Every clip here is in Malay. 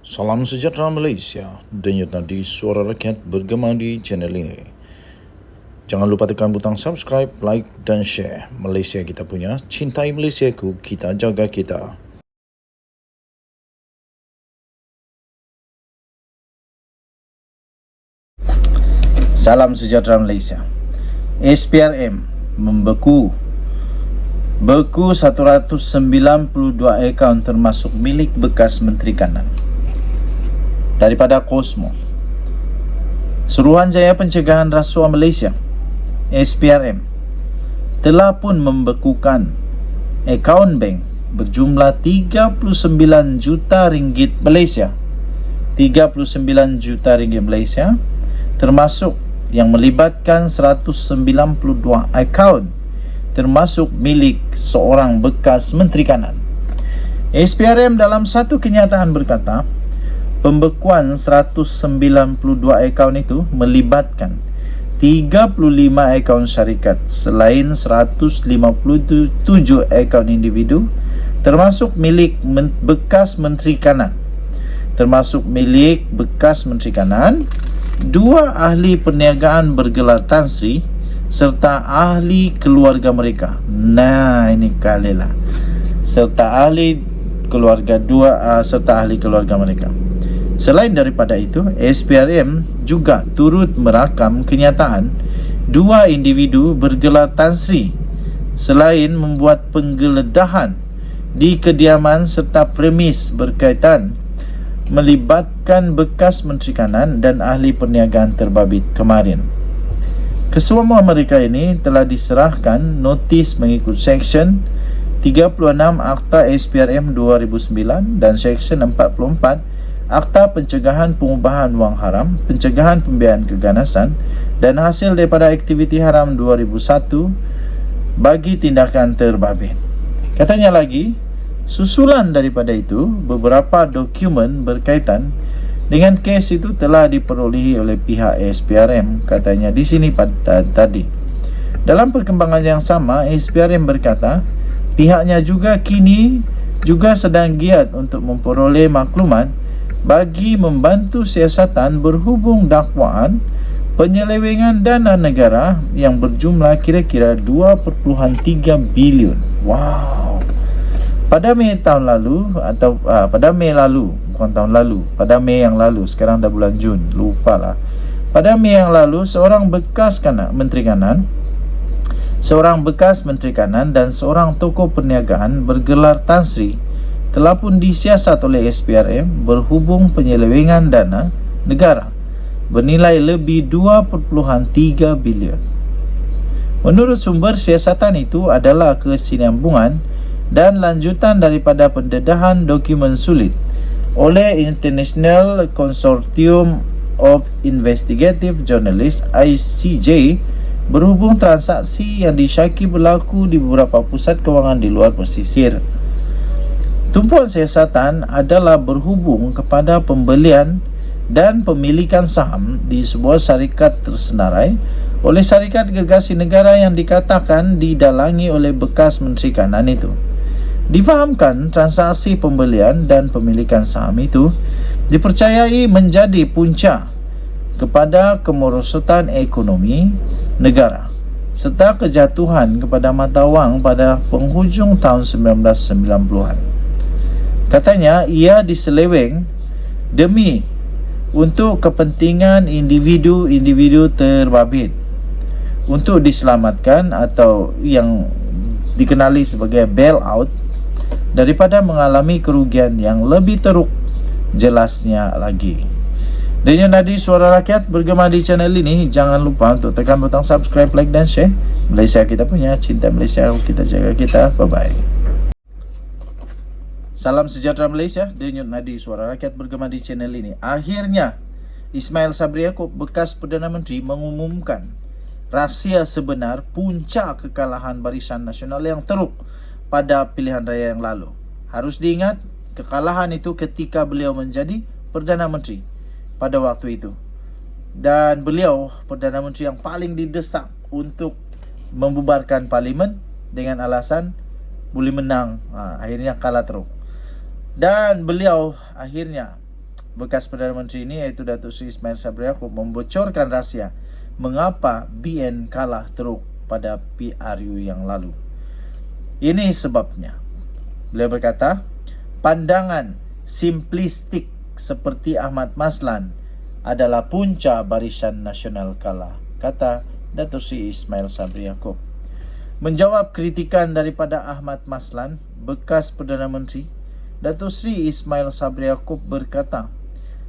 Salam sejahtera Malaysia, denyut nadi suara rakyat bergema di channel ini. Jangan lupa tekan butang subscribe, like dan share. Malaysia kita punya, cintai Malaysiaku, kita jaga kita. Salam sejahtera Malaysia. SPRM membeku 192 akaun termasuk milik bekas Menteri Kanan. Daripada Kosmo, Suruhanjaya Pencegahan Rasuah Malaysia SPRM telah pun membekukan akaun bank berjumlah 39 juta ringgit Malaysia 39 juta ringgit Malaysia, termasuk yang melibatkan 192 akaun termasuk milik seorang bekas Menteri Kanan. SPRM dalam satu kenyataan berkata, pembekuan 192 akaun itu melibatkan 35 akaun syarikat selain 157 akaun individu termasuk milik bekas Menteri Kanan. Termasuk milik bekas Menteri Kanan, 2 ahli perniagaan bergelar Tan Sri serta ahli keluarga mereka. Nah, ini kalilah. Serta ahli keluarga serta ahli keluarga mereka. Selain daripada itu, SPRM juga turut merakam kenyataan 2 individu bergelar Tan Sri selain membuat penggeledahan di kediaman serta premis berkaitan melibatkan bekas Menteri Kanan dan ahli perniagaan terbabit kemarin. Kesemua mereka ini telah diserahkan notis mengikut Seksyen 36 Akta SPRM 2009 dan Seksyen 44 Akta Pencegahan Pengubahan Wang Haram, Pencegahan Pembiayaan Keganasan dan hasil daripada aktiviti haram 2001 bagi tindakan terbabit. Katanya lagi, susulan daripada itu, beberapa dokumen berkaitan dengan kes itu telah diperolehi oleh pihak SPRM, katanya di sini tadi. Dalam perkembangan yang sama, SPRM berkata, pihaknya juga kini juga sedang giat untuk memperoleh maklumat bagi membantu siasatan berhubung dakwaan penyelewengan dana negara yang berjumlah kira-kira 2.3 bilion. Wow. Pada Mei tahun lalu atau pada Mei lalu, bukan tahun lalu, pada Mei yang lalu, sekarang dah bulan Jun, lupalah. Pada Mei yang lalu, seorang bekas Menteri Kanan dan seorang tokoh perniagaan bergelar Tan Sri telah pun disiasat oleh SPRM berhubung penyelewengan dana negara bernilai lebih 2.3 bilion. Menurut sumber, siasatan itu adalah kesinambungan dan lanjutan daripada pendedahan dokumen sulit oleh International Consortium of Investigative Journalists ICJ berhubung transaksi yang disyaki berlaku di beberapa pusat kewangan di luar pesisir. Tumpuan siasatan adalah berhubung kepada pembelian dan pemilikan saham di sebuah syarikat tersenarai oleh syarikat gergasi negara yang dikatakan didalangi oleh bekas Menteri Kanan itu. Difahamkan transaksi pembelian dan pemilikan saham itu dipercayai menjadi punca kepada kemerosotan ekonomi negara serta kejatuhan kepada mata wang pada penghujung tahun 1990-an. Katanya ia diseleweng demi untuk kepentingan individu-individu terbabit untuk diselamatkan atau yang dikenali sebagai bailout daripada mengalami kerugian yang lebih teruk. Jelasnya lagi, Denyut Nadi Suara Rakyat bergema di channel ini. Jangan lupa untuk tekan butang subscribe, like dan share. Malaysia kita punya, cinta Malaysia, kita jaga kita. Bye-bye. Salam sejahtera Malaysia, Denyut Nadi Suara Rakyat bergema di channel ini. Akhirnya, Ismail Sabri Yaakob, bekas Perdana Menteri, mengumumkan rahsia sebenar punca kekalahan Barisan Nasional yang teruk pada pilihan raya yang lalu. Harus diingat, kekalahan itu ketika beliau menjadi Perdana Menteri pada waktu itu. Dan beliau Perdana Menteri yang paling didesak untuk membubarkan parlimen dengan alasan boleh menang, akhirnya kalah teruk. Dan beliau akhirnya bekas Perdana Menteri ini, iaitu Datuk Seri Ismail Sabri Yaakob, membocorkan rahsia mengapa BN kalah teruk pada PRU yang lalu. Ini sebabnya. Beliau berkata, pandangan simplistik seperti Ahmad Maslan adalah punca Barisan Nasional kalah, kata Datuk Seri Ismail Sabri Yaakob. Menjawab kritikan daripada Ahmad Maslan, bekas Perdana Menteri, Datuk Seri Ismail Sabri Yaakob berkata,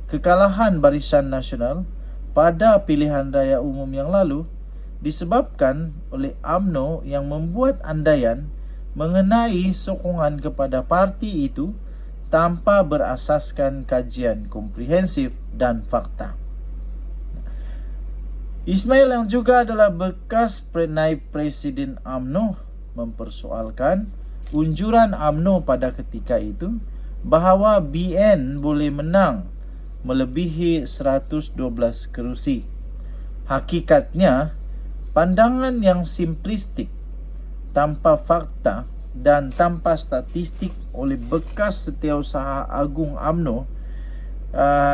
kekalahan Barisan Nasional pada pilihan raya umum yang lalu disebabkan oleh UMNO yang membuat andaian mengenai sokongan kepada parti itu tanpa berasaskan kajian komprehensif dan fakta. Ismail yang juga adalah bekas naib Presiden UMNO mempersoalkan unjuran UMNO pada ketika itu bahawa BN boleh menang melebihi 112 kerusi. Hakikatnya, pandangan yang simplistik, tanpa fakta dan tanpa statistik oleh bekas Setiausaha Agung UMNO,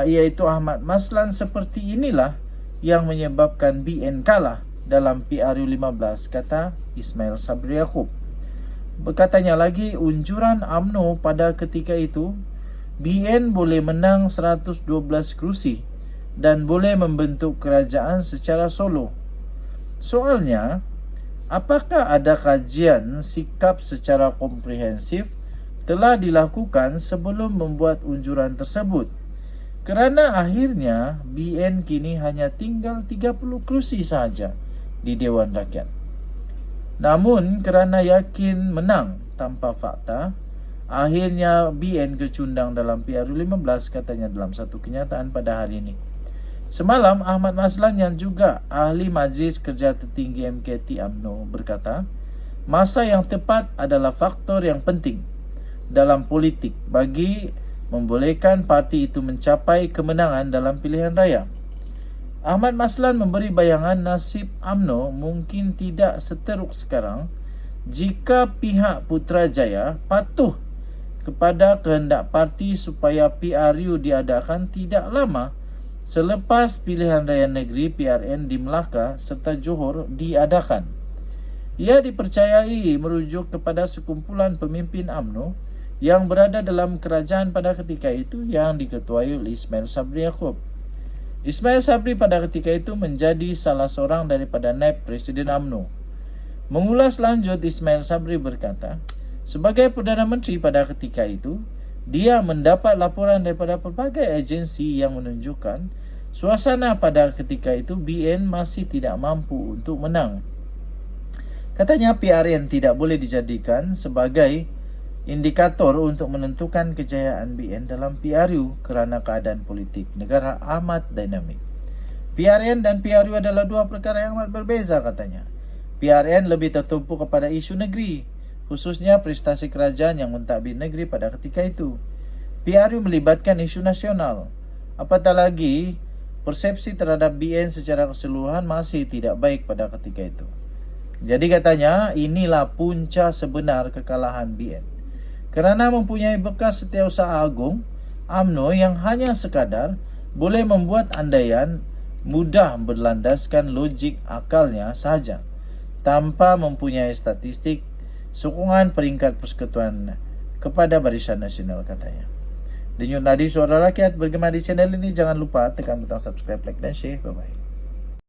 iaitu Ahmad Maslan, seperti inilah yang menyebabkan BN kalah dalam PRU 15, kata Ismail Sabri Yaakob. Berkatanya lagi, unjuran UMNO pada ketika itu, BN boleh menang 112 kerusi dan boleh membentuk kerajaan secara solo. Soalnya, apakah ada kajian sikap secara komprehensif telah dilakukan sebelum membuat unjuran tersebut? Kerana akhirnya BN kini hanya tinggal 30 kerusi sahaja di Dewan Rakyat. Namun kerana yakin menang tanpa fakta, akhirnya BN kecundang dalam PRU 15, katanya dalam satu kenyataan pada hari ini. Semalam, Ahmad Maslan yang juga ahli Majlis Kerja Tertinggi MKT UMNO berkata, masa yang tepat adalah faktor yang penting dalam politik bagi membolehkan parti itu mencapai kemenangan dalam pilihan raya. Ahmad Maslan memberi bayangan nasib UMNO mungkin tidak seteruk sekarang jika pihak Putrajaya patuh kepada kehendak parti supaya PRU diadakan tidak lama selepas pilihan raya negeri PRN di Melaka serta Johor diadakan. Ia dipercayai merujuk kepada sekumpulan pemimpin UMNO yang berada dalam kerajaan pada ketika itu yang diketuai oleh Ismail Sabri Yaakob. Ismail Sabri pada ketika itu menjadi salah seorang daripada naib Presiden UMNO. Mengulas lanjut, Ismail Sabri berkata, sebagai Perdana Menteri pada ketika itu, dia mendapat laporan daripada pelbagai agensi yang menunjukkan suasana pada ketika itu BN masih tidak mampu untuk menang. Katanya PRN tidak boleh dijadikan sebagai indikator untuk menentukan kejayaan BN dalam PRU kerana keadaan politik negara amat dinamik. PRN dan PRU adalah dua perkara yang amat berbeza, katanya. PRN lebih tertumpu kepada isu negeri, khususnya prestasi kerajaan yang mentadbir negeri pada ketika itu. PRU melibatkan isu nasional. Apatah lagi, persepsi terhadap BN secara keseluruhan masih tidak baik pada ketika itu. Jadi katanya, inilah punca sebenar kekalahan BN. Kerana mempunyai bekas Setiausaha Agung UMNO yang hanya sekadar boleh membuat andaian mudah berlandaskan logik akalnya sahaja tanpa mempunyai statistik sokongan peringkat persekutuan kepada Barisan Nasional, katanya. Denyut nadi suara rakyat bergema di channel ini. Jangan lupa tekan butang subscribe, like dan share. Bye-bye.